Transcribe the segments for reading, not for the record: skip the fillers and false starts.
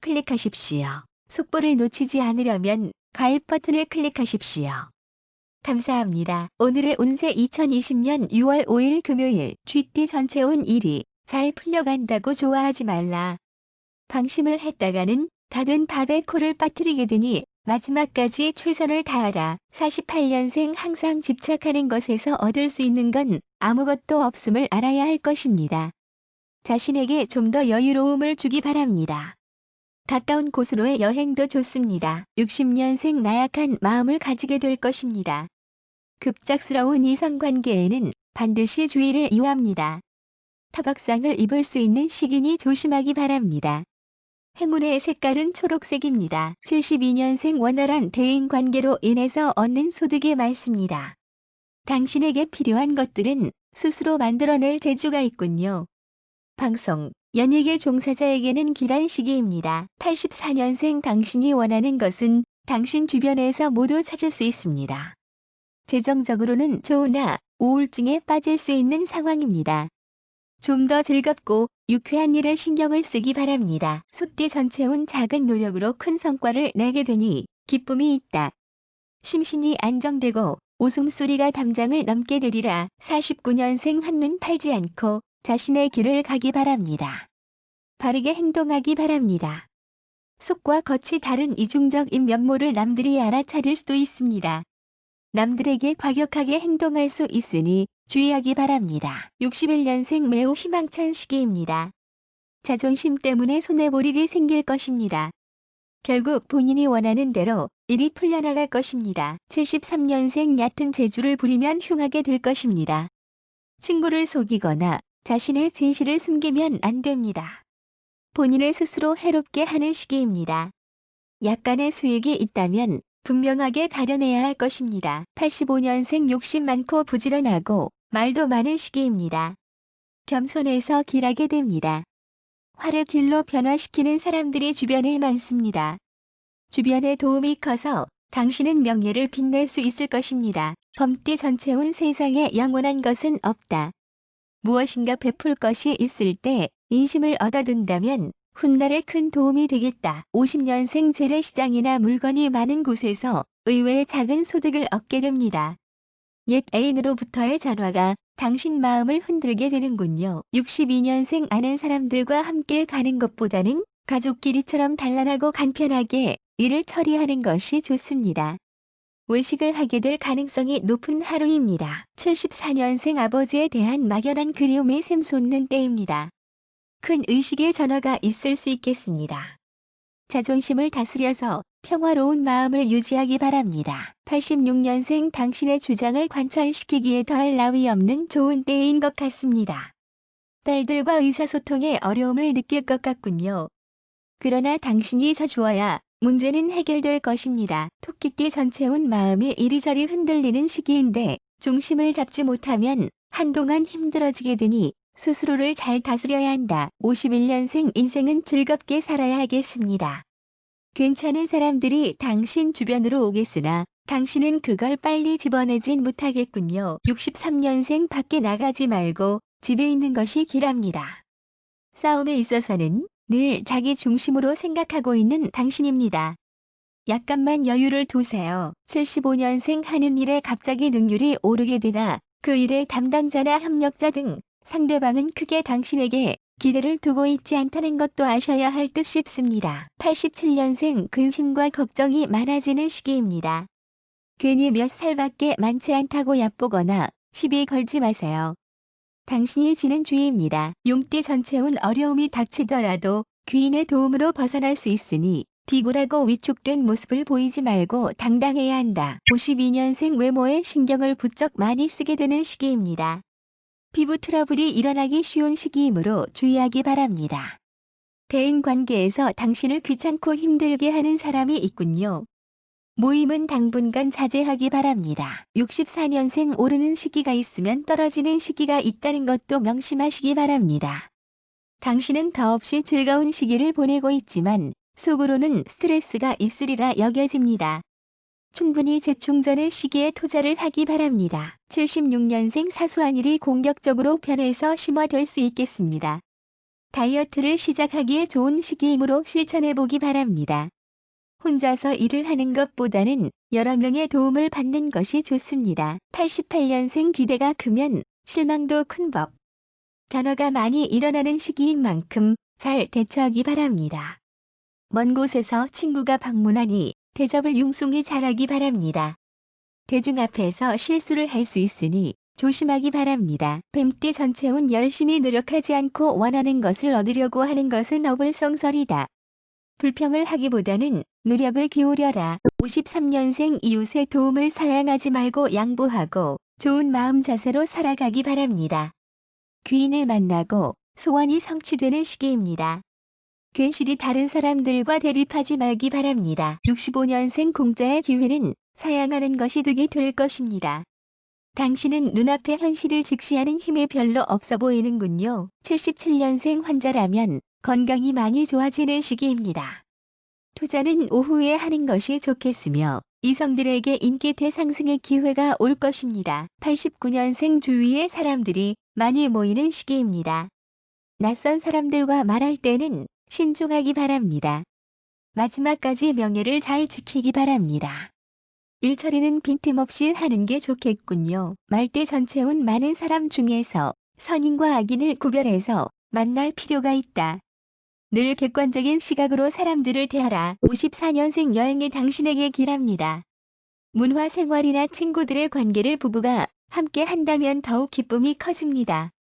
클릭하십시오. 속보를 놓치지 않으려면 가입 버튼을 클릭하십시오. 감사합니다. 오늘의 운세 2020년 6월 5일 금요일 쥐띠 전체 운 1위. 잘 풀려간다고 좋아하지 말라. 방심을 했다가는 다 된 밥에 코를 빠뜨리게 되니 마지막까지 최선을 다하라. 48년생 항상 집착하는 것에서 얻을 수 있는 건 아무것도 없음을 알아야 할 것입니다. 자신에게 좀 더 여유로움을 주기 바랍니다. 가까운 곳으로의 여행도 좋습니다. 60년생 나약한 마음을 가지게 될 것입니다. 급작스러운 이성관계에는 반드시 주의를 요합니다. 타박상을 입을 수 있는 시기니 조심하기 바랍니다. 행운의 색깔은 초록색입니다. 72년생 원활한 대인관계로 인해서 얻는 소득이 많습니다. 당신에게 필요한 것들은 스스로 만들어낼 재주가 있군요. 방송, 연예계 종사자에게는 길한 시기입니다. 84년생 당신이 원하는 것은 당신 주변에서 모두 찾을 수 있습니다. 재정적으로는 좋으나 우울증에 빠질 수 있는 상황입니다. 좀 더 즐겁고 유쾌한 일에 신경을 쓰기 바랍니다. 소띠 전체 운 작은 노력으로 큰 성과를 내게 되니 기쁨이 있다. 심신이 안정되고 웃음소리가 담장을 넘게 되리라. 49년생 한눈 팔지 않고 자신의 길을 가기 바랍니다. 바르게 행동하기 바랍니다. 속과 겉이 다른 이중적인 면모를 남들이 알아차릴 수도 있습니다. 남들에게 과격하게 행동할 수 있으니 주의하기 바랍니다. 61년생 매우 희망찬 시기입니다. 자존심 때문에 손해볼 일이 생길 것입니다. 결국 본인이 원하는 대로 일이 풀려나갈 것입니다. 73년생 얕은 재주를 부리면 흉하게 될 것입니다. 친구를 속이거나 자신의 진실을 숨기면 안 됩니다. 본인을 스스로 해롭게 하는 시기입니다. 약간의 수익이 있다면 분명하게 가려내야 할 것입니다. 85년생 욕심 많고 부지런하고 말도 많은 시기입니다. 겸손해서 길하게 됩니다. 화를 길로 변화시키는 사람들이 주변에 많습니다. 주변의 도움이 커서 당신은 명예를 빛낼 수 있을 것입니다. 범띠 전체 운 세상에 영원한 것은 없다. 무엇인가 베풀 것이 있을 때 인심을 얻어둔다면 훗날에 큰 도움이 되겠다. 50년생 재래시장이나 물건이 많은 곳에서 의외의 작은 소득을 얻게 됩니다. 옛 애인으로부터의 전화가 당신 마음을 흔들게 되는군요. 62년생 아는 사람들과 함께 가는 것보다는 가족끼리처럼 단란하고 간편하게 일을 처리하는 것이 좋습니다. 외식을 하게 될 가능성이 높은 하루입니다. 74년생 아버지에 대한 막연한 그리움이 샘솟는 때입니다. 큰 의식의 전화가 있을 수 있겠습니다. 자존심을 다스려서 평화로운 마음을 유지하기 바랍니다. 86년생 당신의 주장을 관철시키기에 더할 나위 없는 좋은 때인 것 같습니다. 딸들과 의사소통에 어려움을 느낄 것 같군요. 그러나 당신이 서주어야 문제는 해결될 것입니다. 토끼띠 전체 운 마음이 이리저리 흔들리는 시기인데 중심을 잡지 못하면 한동안 힘들어지게 되니 스스로를 잘 다스려야 한다. 51년생 인생은 즐겁게 살아야 하겠습니다. 괜찮은 사람들이 당신 주변으로 오겠으나 당신은 그걸 빨리 집어내진 못하겠군요. 63년생 밖에 나가지 말고 집에 있는 것이 길합니다. 싸움에 있어서는 늘 자기 중심으로 생각하고 있는 당신입니다. 약간만 여유를 두세요. 75년생 하는 일에 갑자기 능률이 오르게 되나 그 일의 담당자나 협력자 등 상대방은 크게 당신에게 기대를 두고 있지 않다는 것도 아셔야 할 듯 싶습니다. 87년생 근심과 걱정이 많아지는 시기입니다. 괜히 몇 살밖에 많지 않다고 얕보거나 시비 걸지 마세요. 당신이 지는 주의입니다. 용띠 전체 운 어려움이 닥치더라도 귀인의 도움으로 벗어날 수 있으니 비굴하고 위축된 모습을 보이지 말고 당당해야 한다. 52년생 외모에 신경을 부쩍 많이 쓰게 되는 시기입니다. 피부 트러블이 일어나기 쉬운 시기이므로 주의하기 바랍니다. 대인관계에서 당신을 귀찮고 힘들게 하는 사람이 있군요. 모임은 당분간 자제하기 바랍니다. 64년생 오르는 시기가 있으면 떨어지는 시기가 있다는 것도 명심하시기 바랍니다. 당신은 더없이 즐거운 시기를 보내고 있지만 속으로는 스트레스가 있으리라 여겨집니다. 충분히 재충전의 시기에 투자를 하기 바랍니다. 76년생 사소한 일이 공격적으로 변해서 심화될 수 있겠습니다. 다이어트를 시작하기에 좋은 시기이므로 실천해보기 바랍니다. 혼자서 일을 하는 것보다는 여러 명의 도움을 받는 것이 좋습니다. 88년생 기대가 크면 실망도 큰 법. 변화가 많이 일어나는 시기인 만큼 잘 대처하기 바랍니다. 먼 곳에서 친구가 방문하니 대접을 융숭히 잘하기 바랍니다. 대중 앞에서 실수를 할 수 있으니 조심하기 바랍니다. 뱀띠 전체운 열심히 노력하지 않고 원하는 것을 얻으려고 하는 것은 어불성설이다. 불평을 하기보다는 노력을 기울여라. 53년생 이웃의 도움을 사양하지 말고 양보하고 좋은 마음 자세로 살아가기 바랍니다. 귀인을 만나고 소원이 성취되는 시기입니다. 괜시리 다른 사람들과 대립하지 말기 바랍니다. 65년생 공자의 기회는 사양하는 것이 득이 될 것입니다. 당신은 눈앞의 현실을 직시하는 힘이 별로 없어 보이는군요. 77년생 환자라면 건강이 많이 좋아지는 시기입니다. 투자는 오후에 하는 것이 좋겠으며 이성들에게 인기 대상승의 기회가 올 것입니다. 89년생 주위의 사람들이 많이 모이는 시기입니다. 낯선 사람들과 말할 때는 신중하기 바랍니다. 마지막까지 명예를 잘 지키기 바랍니다. 일처리는 빈틈없이 하는 게 좋겠군요. 말띠 전체운 많은 사람 중에서 선인과 악인을 구별해서 만날 필요가 있다. 늘 객관적인 시각으로 사람들을 대하라. 54년생 여행이 당신에게 길합니다. 문화 생활이나 친구들의 관계를 부부가 함께 한다면 더욱 기쁨이 커집니다.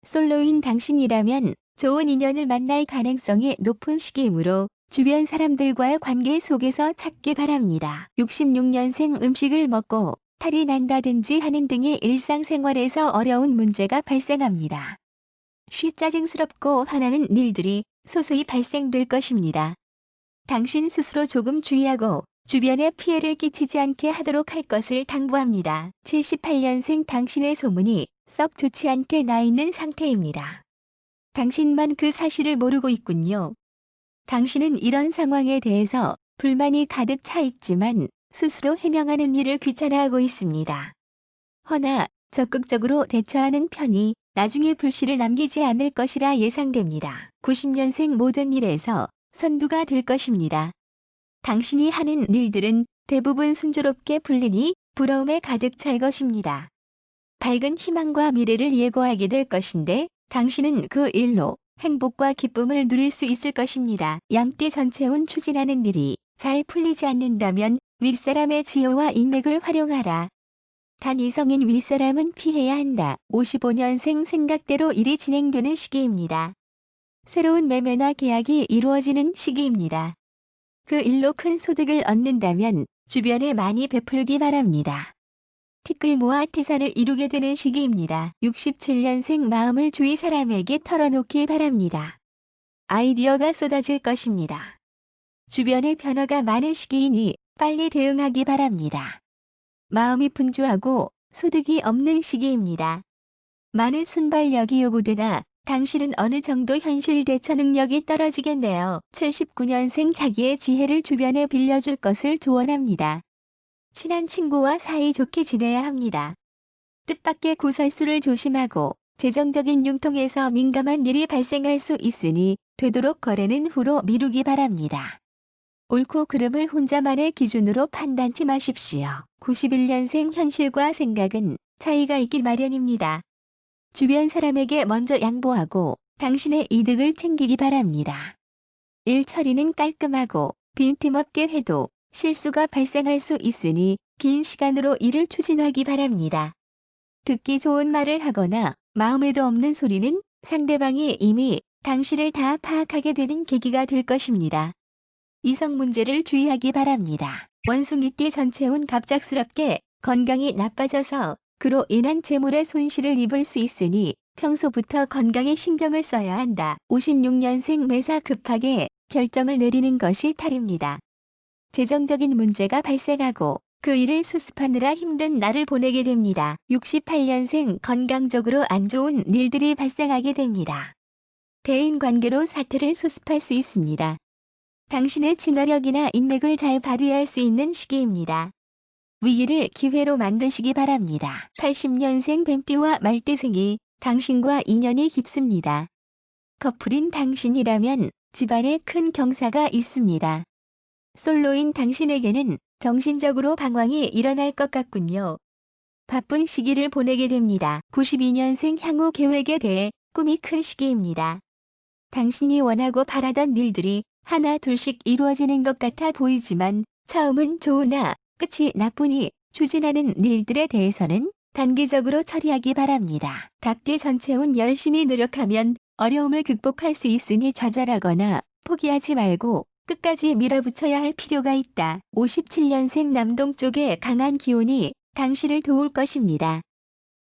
솔로인 당신이라면 좋은 인연을 만날 가능성이 높은 시기이므로 주변 사람들과의 관계 속에서 찾기 바랍니다. 66년생 음식을 먹고 탈이 난다든지 하는 등의 일상생활에서 어려운 문제가 발생합니다. 쉬 짜증스럽고 화나는 일들이 소소히 발생될 것입니다. 당신 스스로 조금 주의하고 주변에 피해를 끼치지 않게 하도록 할 것을 당부합니다. 78년생 당신의 소문이 썩 좋지 않게 나 있는 상태입니다. 당신만 그 사실을 모르고 있군요. 당신은 이런 상황에 대해서 불만이 가득 차 있지만 스스로 해명하는 일을 귀찮아하고 있습니다. 허나 적극적으로 대처하는 편이 나중에 불씨를 남기지 않을 것이라 예상됩니다. 90년생 모든 일에서 선두가 될 것입니다. 당신이 하는 일들은 대부분 순조롭게 풀리니 부러움에 가득 찰 것입니다. 밝은 희망과 미래를 예고하게 될 것인데 당신은 그 일로 행복과 기쁨을 누릴 수 있을 것입니다. 양띠 전체운 추진하는 일이 잘 풀리지 않는다면 윗사람의 지혜와 인맥을 활용하라. 단 이성인 윗사람은 피해야 한다. 55년생 생각대로 일이 진행되는 시기입니다. 새로운 매매나 계약이 이루어지는 시기입니다. 그 일로 큰 소득을 얻는다면 주변에 많이 베풀기 바랍니다. 티끌 모아 태산을 이루게 되는 시기입니다. 67년생 마음을 주위 사람에게 털어놓기 바랍니다. 아이디어가 쏟아질 것입니다. 주변에 변화가 많은 시기이니 빨리 대응하기 바랍니다. 마음이 분주하고 소득이 없는 시기입니다. 많은 순발력이 요구되나 당신은 어느 정도 현실 대처 능력이 떨어지겠네요. 79년생 자기의 지혜를 주변에 빌려줄 것을 조언합니다. 친한 친구와 사이좋게 지내야 합니다. 뜻밖의 구설수를 조심하고 재정적인 융통에서 민감한 일이 발생할 수 있으니 되도록 거래는 후로 미루기 바랍니다. 옳고 그름을 혼자만의 기준으로 판단치 마십시오. 91년생 현실과 생각은 차이가 있기 마련입니다. 주변 사람에게 먼저 양보하고 당신의 이득을 챙기기 바랍니다. 일 처리는 깔끔하고 빈틈없게 해도 실수가 발생할 수 있으니 긴 시간으로 일을 추진하기 바랍니다. 듣기 좋은 말을 하거나 마음에도 없는 소리는 상대방이 이미 당신을 다 파악하게 되는 계기가 될 것입니다. 이성 문제를 주의하기 바랍니다. 원숭이띠 전체운 갑작스럽게 건강이 나빠져서 그로 인한 재물의 손실을 입을 수 있으니 평소부터 건강에 신경을 써야 한다. 56년생 매사 급하게 결정을 내리는 것이 탈입니다. 재정적인 문제가 발생하고 그 일을 수습하느라 힘든 날을 보내게 됩니다. 68년생 건강적으로 안 좋은 일들이 발생하게 됩니다. 대인관계로 사태를 수습할 수 있습니다. 당신의 친화력이나 인맥을 잘 발휘할 수 있는 시기입니다. 위기를 기회로 만드시기 바랍니다. 80년생 뱀띠와 말띠생이 당신과 인연이 깊습니다. 커플인 당신이라면 집안에 큰 경사가 있습니다. 솔로인 당신에게는 정신적으로 방황이 일어날 것 같군요. 바쁜 시기를 보내게 됩니다. 92년생 향후 계획에 대해 꿈이 큰 시기입니다. 당신이 원하고 바라던 일들이 하나 둘씩 이루어지는 것 같아 보이지만 처음은 좋으나 끝이 나쁘니 추진하는 일들에 대해서는 단기적으로 처리하기 바랍니다. 답게 전체운 열심히 노력하면 어려움을 극복할 수 있으니 좌절하거나 포기하지 말고 끝까지 밀어붙여야 할 필요가 있다. 57년생 남동쪽의 강한 기운이 당신을 도울 것입니다.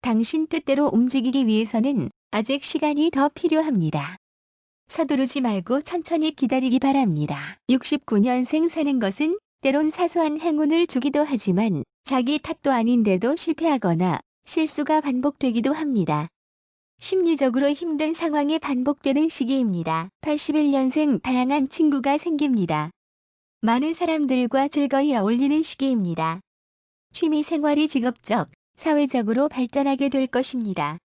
당신 뜻대로 움직이기 위해서는 아직 시간이 더 필요합니다. 서두르지 말고 천천히 기다리기 바랍니다. 69년생 사는 것은 때론 사소한 행운을 주기도 하지만 자기 탓도 아닌데도 실패하거나 실수가 반복되기도 합니다. 심리적으로 힘든 상황이 반복되는 시기입니다. 81년생 다양한 친구가 생깁니다. 많은 사람들과 즐거이 어울리는 시기입니다. 취미 생활이 직업적, 사회적으로 발전하게 될 것입니다.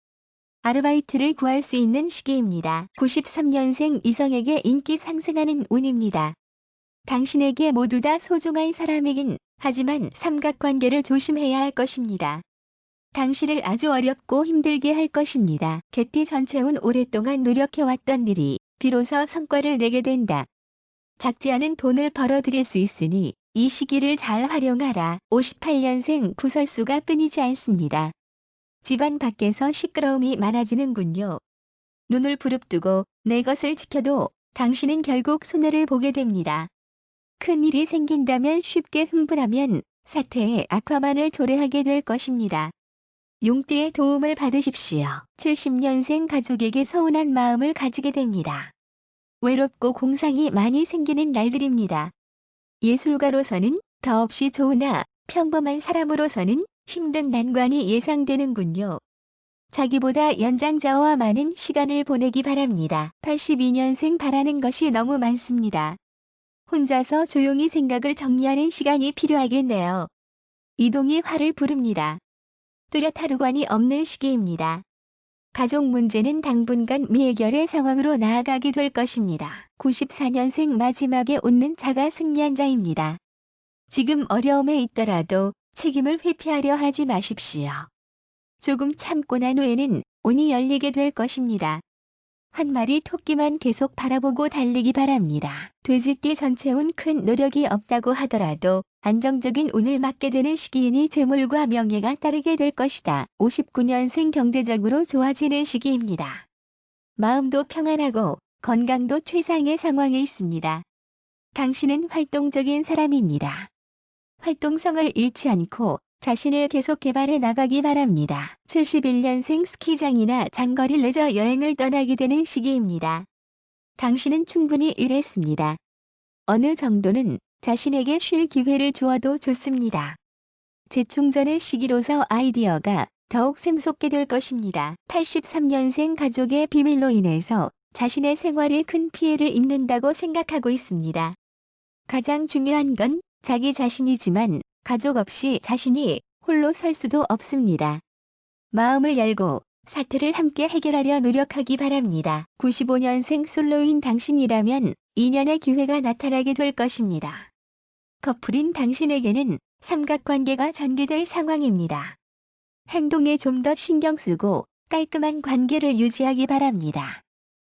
아르바이트를 구할 수 있는 시기입니다. 93년생 이성에게 인기 상승하는 운입니다. 당신에게 모두 다 소중한 사람이긴 하지만 삼각관계를 조심해야 할 것입니다. 당신을 아주 어렵고 힘들게 할 것입니다. 개띠 전체운 오랫동안 노력해왔던 일이 비로소 성과를 내게 된다. 작지 않은 돈을 벌어들일 수 있으니 이 시기를 잘 활용하라. 58년생 구설수가 끊이지 않습니다. 집안 밖에서 시끄러움이 많아지는군요. 눈을 부릅뜨고 내 것을 지켜도 당신은 결국 손해를 보게 됩니다. 큰 일이 생긴다면 쉽게 흥분하면 사태의 악화만을 초래하게 될 것입니다. 용띠의 도움을 받으십시오. 70년생 가족에게 서운한 마음을 가지게 됩니다. 외롭고 공상이 많이 생기는 날들입니다. 예술가로서는 더없이 좋으나 평범한 사람으로서는 힘든 난관이 예상되는군요. 자기보다 연장자와 많은 시간을 보내기 바랍니다. 82년생 바라는 것이 너무 많습니다. 혼자서 조용히 생각을 정리하는 시간이 필요하겠네요. 이동이 화를 부릅니다. 뚜렷 하루관이 없는 시기입니다. 가족 문제는 당분간 미해결의 상황으로 나아가게 될 것입니다. 94년생 마지막에 웃는 자가 승리한 자입니다. 지금 어려움에 있더라도 책임을 회피하려 하지 마십시오. 조금 참고 난 후에는 운이 열리게 될 것입니다. 한 마리 토끼만 계속 바라보고 달리기 바랍니다. 돼지띠 전체운 큰 노력이 없다고 하더라도 안정적인 운을 맞게 되는 시기이니 재물과 명예가 따르게 될 것이다. 59년생 경제적으로 좋아지는 시기입니다. 마음도 평안하고 건강도 최상의 상황에 있습니다. 당신은 활동적인 사람입니다. 활동성을 잃지 않고 자신을 계속 개발해 나가기 바랍니다. 71년생 스키장이나 장거리 레저 여행을 떠나게 되는 시기입니다. 당신은 충분히 일했습니다. 어느 정도는 자신에게 쉴 기회를 주어도 좋습니다. 재충전의 시기로서 아이디어가 더욱 샘솟게 될 것입니다. 83년생 가족의 비밀로 인해서 자신의 생활이 큰 피해를 입는다고 생각하고 있습니다. 가장 중요한 건 자기 자신이지만 가족 없이 자신이 홀로 설 수도 없습니다. 마음을 열고 사태를 함께 해결하려 노력하기 바랍니다. 95년생 솔로인 당신이라면 인연의 기회가 나타나게 될 것입니다. 커플인 당신에게는 삼각관계가 전개될 상황입니다. 행동에 좀 더 신경 쓰고 깔끔한 관계를 유지하기 바랍니다.